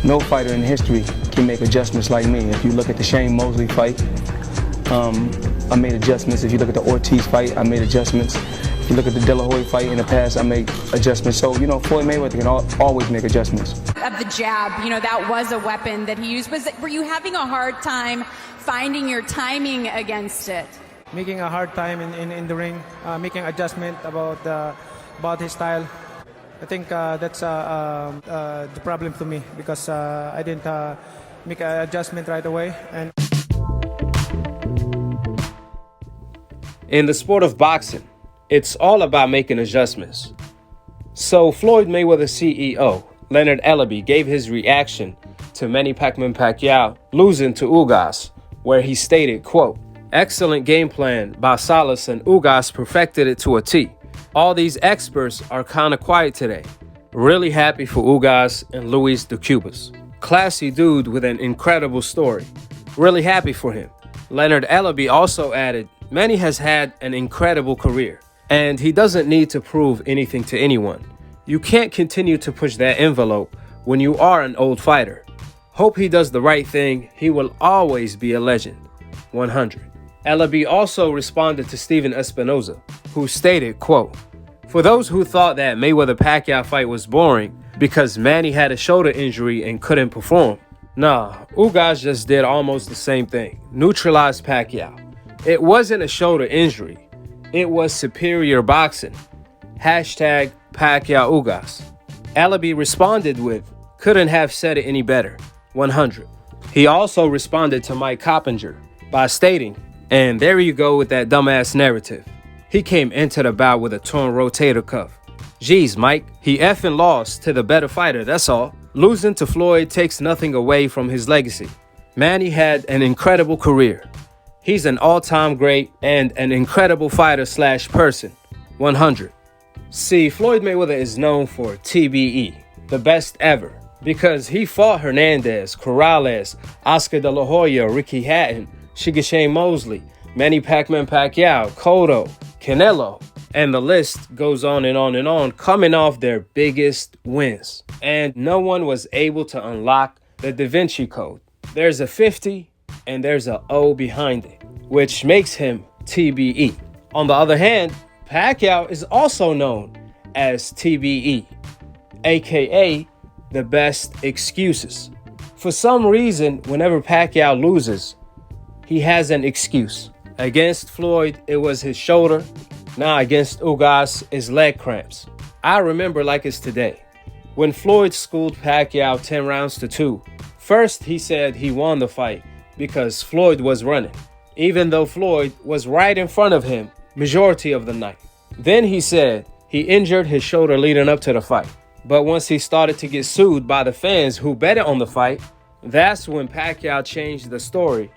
No fighter in history can make adjustments like me. If you look at the Shane Mosley fight, I made adjustments. If you look at the Ortiz fight, I made adjustments. If you look at the De La Hoya fight in the past, I made adjustments. So, you know, Floyd Mayweather can always make adjustments. Of the jab, you know, that was a weapon that he used. Were you having a hard time finding your timing against it? Making a hard time in the ring, making adjustment about his style. I think that's the problem to me because I didn't make an adjustment right away. And in the sport of boxing, it's all about making adjustments. So Floyd Mayweather CEO Leonard Ellerbe gave his reaction to Manny Pacquiao losing to Ugas, where he stated, quote, "Excellent game plan by Salas and Ugas perfected it to a T. All these experts are kind of quiet today. Really happy for Ugas and Luis de Cubas. Classy dude with an incredible story. Really happy for him." Leonard Ellerbe also added, "Manny has had an incredible career, and he doesn't need to prove anything to anyone. You can't continue to push that envelope when you are an old fighter. Hope he does the right thing. He will always be a legend. 100. Ellerbe also responded to Steven Espinoza, who stated, quote, "For those who thought that Mayweather-Pacquiao fight was boring because Manny had a shoulder injury and couldn't perform, nah, Ugas just did almost the same thing. Neutralized Pacquiao. It wasn't a shoulder injury. It was superior boxing. Hashtag Pacquiao Ugas." Ellerbe responded with, "Couldn't have said it any better. 100. He also responded to Mike Coppinger by stating, "And there you go with that dumbass narrative. He came into the bout with a torn rotator cuff. Geez, Mike, he effing lost to the better fighter, that's all. Losing to Floyd takes nothing away from his legacy. Manny had an incredible career. He's an all-time great and an incredible fighter / person. 100. See, Floyd Mayweather is known for TBE, the best ever, because he fought Hernandez, Corrales, Oscar De La Hoya, Ricky Hatton, Shane Mosley, Manny Pacquiao, Cotto, Canelo, and the list goes on and on and on, coming off their biggest wins. And no one was able to unlock the Da Vinci Code. There's a 50 and there's a O behind it, which makes him TBE. On the other hand, Pacquiao is also known as TBE, aka the best excuses. For some reason, whenever Pacquiao loses, he has an excuse. Against Floyd, it was his shoulder. Now against Ugas, it's leg cramps. I remember like it's today. When Floyd schooled Pacquiao 10 rounds to 2, first he said he won the fight because Floyd was running, even though Floyd was right in front of him majority of the night. Then he said he injured his shoulder leading up to the fight. But once he started to get sued by the fans who betted on the fight, that's when Pacquiao changed the story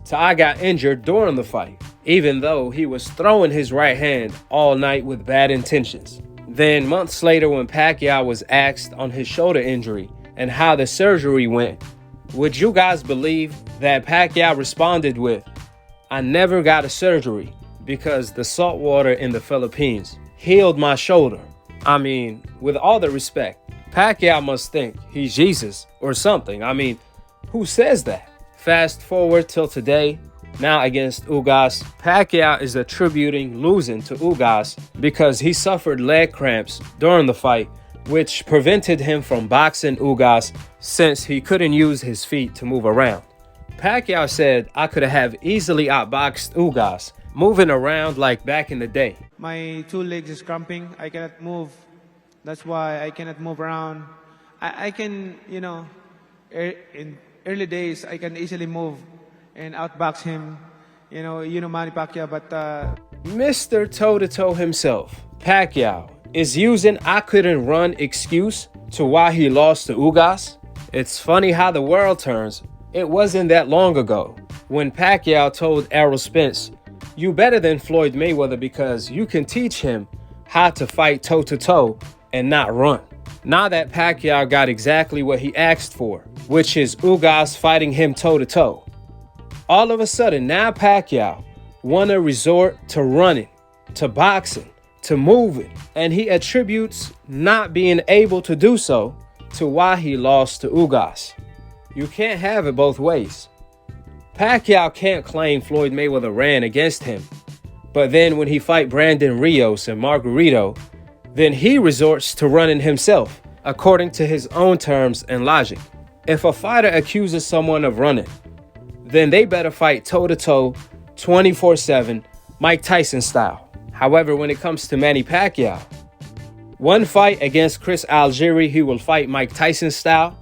to "I got injured during the fight," even though he was throwing his right hand all night with bad intentions. Then months later, when Pacquiao was asked on his shoulder injury and how the surgery went, would you guys believe that Pacquiao responded with, "I never got a surgery because the salt water in the Philippines healed my shoulder." I mean, with all the respect, Pacquiao must think he's Jesus or something. I mean, who says that? Fast forward till today, now against Ugas, Pacquiao is attributing losing to Ugas because he suffered leg cramps during the fight, which prevented him from boxing Ugas since he couldn't use his feet to move around. Pacquiao said, "I could have easily outboxed Ugas, moving around like back in the day. my 2 legs is cramping. I cannot move. That's why I cannot move around. I can, you know, in early days, I can easily move and outbox him, you know, Manny Pacquiao, but Mr. Toe-to-Toe himself, Pacquiao, is using "I couldn't run" excuse to why he lost to Ugas. It's funny how the world turns. It wasn't that long ago when Pacquiao told Errol Spence, "You better than Floyd Mayweather because you can teach him how to fight toe-to-toe and not run." Now that Pacquiao got exactly what he asked for, which is Ugas fighting him toe-to-toe, all of a sudden now Pacquiao want to resort to running, to boxing, to moving, and he attributes not being able to do so to why he lost to Ugas. You can't have it both ways. Pacquiao can't claim Floyd Mayweather ran against him, but then when he fight Brandon Rios and Margarito, then he resorts to running himself, according to his own terms and logic. If a fighter accuses someone of running, then they better fight toe-to-toe, 24/7, Mike Tyson style. However, when it comes to Manny Pacquiao, one fight against Chris Algieri, he will fight Mike Tyson style.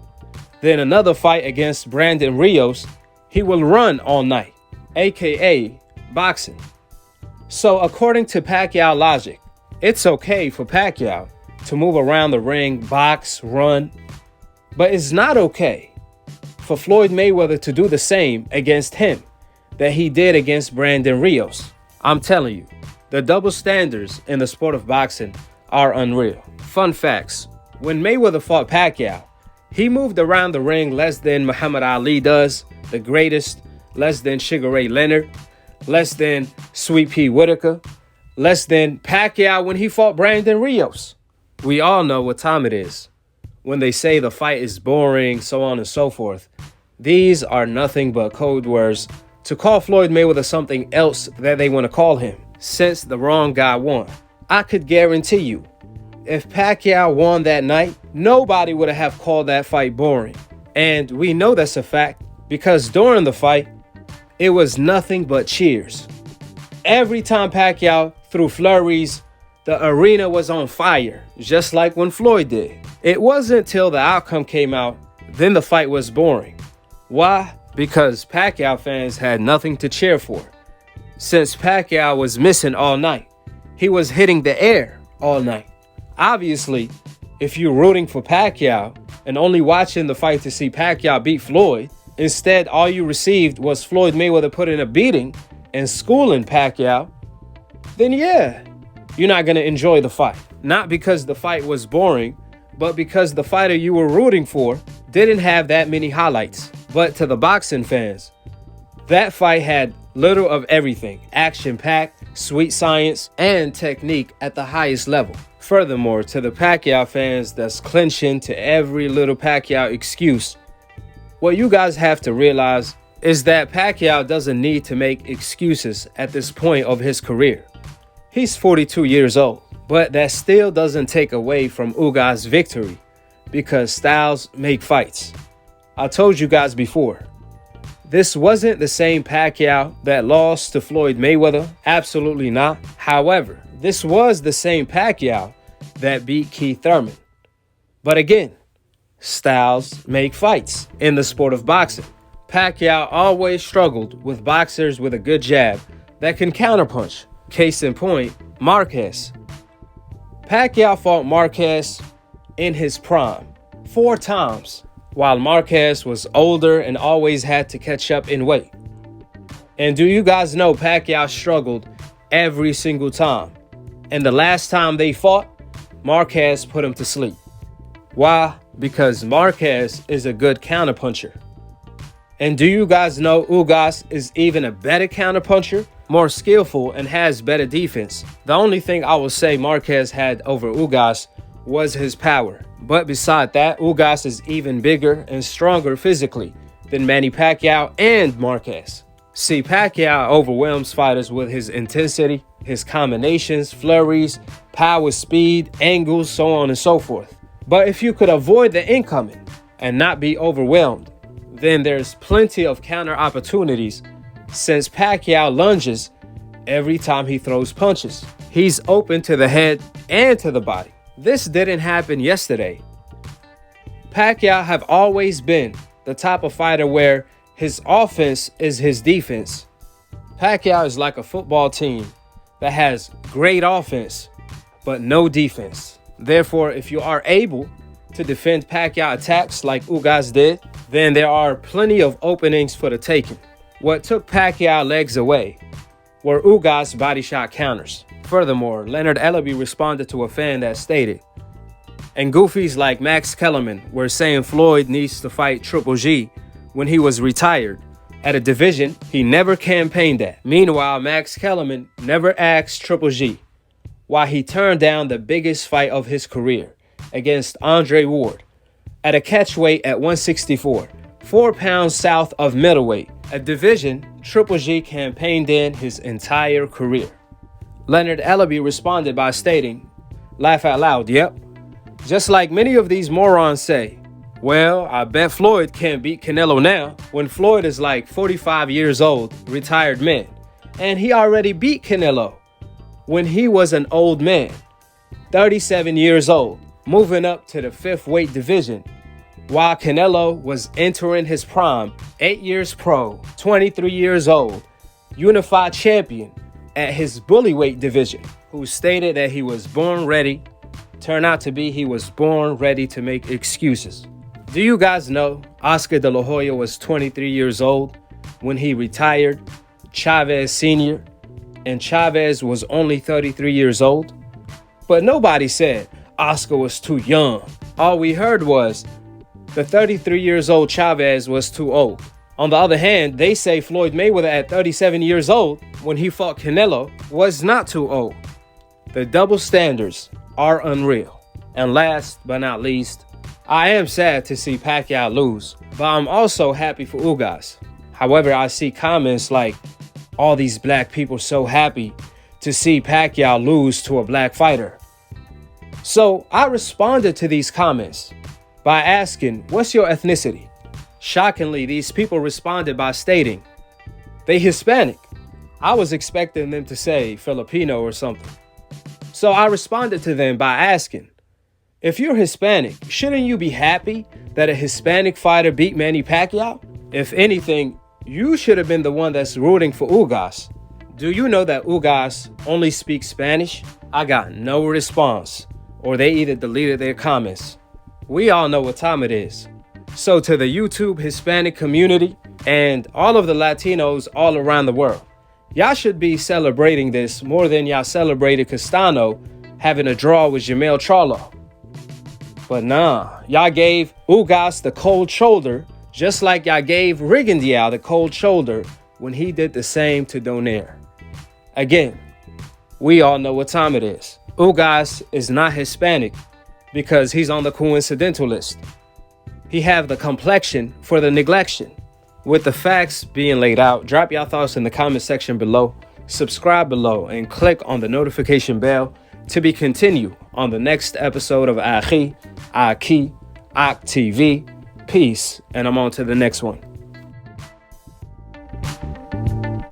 Then another fight against Brandon Rios, he will run all night, aka boxing. So according to Pacquiao logic, it's okay for Pacquiao to move around the ring, box, run, but it's not okay for Floyd Mayweather to do the same against him that he did against Brandon Rios. I'm telling you, the double standards in the sport of boxing are unreal. Fun facts: when Mayweather fought Pacquiao, he moved around the ring less than Muhammad Ali does, the greatest, less than Sugar Ray Leonard, less than Sweet Pea Whitaker, less than Pacquiao when he fought Brandon Rios. We all know what time it is. When they say the fight is boring, so on and so forth, these are nothing but code words to call Floyd Mayweather something else that they want to call him, since the wrong guy won. I could guarantee you, if Pacquiao won that night, nobody would have called that fight boring. And we know that's a fact because during the fight, it was nothing but cheers. Every time Pacquiao threw flurries, the arena was on fire, just like when Floyd did. It wasn't till the outcome came out, then the fight was boring. Why? Because Pacquiao fans had nothing to cheer for. Since Pacquiao was missing all night, he was hitting the air all night. Obviously, if you're rooting for Pacquiao and only watching the fight to see Pacquiao beat Floyd, instead all you received was Floyd Mayweather putting a beating and schooling Pacquiao, then yeah, you're not going to enjoy the fight. Not because the fight was boring, but because the fighter you were rooting for didn't have that many highlights. But to the boxing fans, that fight had little of everything: action-packed, sweet science, and technique at the highest level. Furthermore, to the Pacquiao fans that's clinching to every little Pacquiao excuse, what you guys have to realize is that Pacquiao doesn't need to make excuses at this point of his career. He's 42 years old, but that still doesn't take away from Ugas' victory, because styles make fights. I told you guys before, this wasn't the same Pacquiao that lost to Floyd Mayweather. Absolutely not. However, this was the same Pacquiao that beat Keith Thurman. But again, styles make fights in the sport of boxing. Pacquiao always struggled with boxers with a good jab that can counterpunch. Case in point, Marquez. Pacquiao fought Marquez in his prime 4 times, while Marquez was older and always had to catch up in weight. And do you guys know Pacquiao struggled every single time? And the last time they fought, Marquez put him to sleep. Why? Because Marquez is a good counterpuncher. And do you guys know Ugas is even a better counterpuncher, more skillful, and has better defense? The only thing I will say Marquez had over Ugas was his power. But beside that, Ugas is even bigger and stronger physically than Manny Pacquiao and Marquez. See, Pacquiao overwhelms fighters with his intensity, his combinations, flurries, power, speed, angles, so on and so forth. But if you could avoid the incoming and not be overwhelmed, then there's plenty of counter opportunities, since Pacquiao lunges every time he throws punches. He's open to the head and to the body. This didn't happen yesterday. Pacquiao have always been the type of fighter where his offense is his defense. Pacquiao is like a football team that has great offense, but no defense. Therefore, if you are able to defend Pacquiao attacks like Ugas did, then there are plenty of openings for the taking. What took Pacquiao legs away were Ugas' body shot counters. Furthermore, Leonard Ellerbe responded to a fan that stated, and goofies like Max Kellerman were saying Floyd needs to fight Triple G when he was retired at a division he never campaigned at. Meanwhile, Max Kellerman never asked Triple G why he turned down the biggest fight of his career against Andre Ward at a catch weight at 164, 4 pounds south of middleweight, a division Triple G campaigned in his entire career. Leonard Ellerbe responded by stating, laugh out loud, yep. Just like many of these morons say, well, I bet Floyd can't beat Canelo now, when Floyd is like 45 years old, retired man. And he already beat Canelo when he was an old man, 37 years old, moving up to the 5th weight division, while Canelo was entering his prime, 8 years pro, 23 years old, unified champion at his bullyweight division, who stated that he was born ready. Turned out to be he was born ready to make excuses. Do you guys know Oscar De La Hoya was 23 years old when he retired Chavez Sr., and Chavez was only 33 years old? But nobody said Oscar was too young. All we heard was the 33 years old Chavez was too old. On the other hand, they say Floyd Mayweather at 37 years old when he fought Canelo was not too old. The double standards are unreal. And last but not least, I am sad to see Pacquiao lose, but I'm also happy for Ugas. However, I see comments like, all these black people so happy to see Pacquiao lose to a black fighter. So I responded to these comments by asking, what's your ethnicity? Shockingly, these people responded by stating, they Hispanic. I was expecting them to say Filipino or something. So I responded to them by asking, if you're Hispanic, shouldn't you be happy that a Hispanic fighter beat Manny Pacquiao? If anything, you should have been the one that's rooting for Ugas. Do you know that Ugas only speaks Spanish? I got no response, or they either deleted their comments. We all know what time it is. So to the YouTube Hispanic community and all of the Latinos all around the world, y'all should be celebrating this more than y'all celebrated Castano having a draw with Jamel Charlo. But nah, y'all gave Ugas the cold shoulder, just like y'all gave Rigondeaux the cold shoulder when he did the same to Donaire. Again, we all know what time it is. Ugas is not Hispanic because he's on the coincidental list. He have the complexion for the neglection. With the facts being laid out, drop your thoughts in the comment section below, subscribe below, and click on the notification bell to be continued on the next episode of Akhi, ATG. Peace, and I'm on to the next one.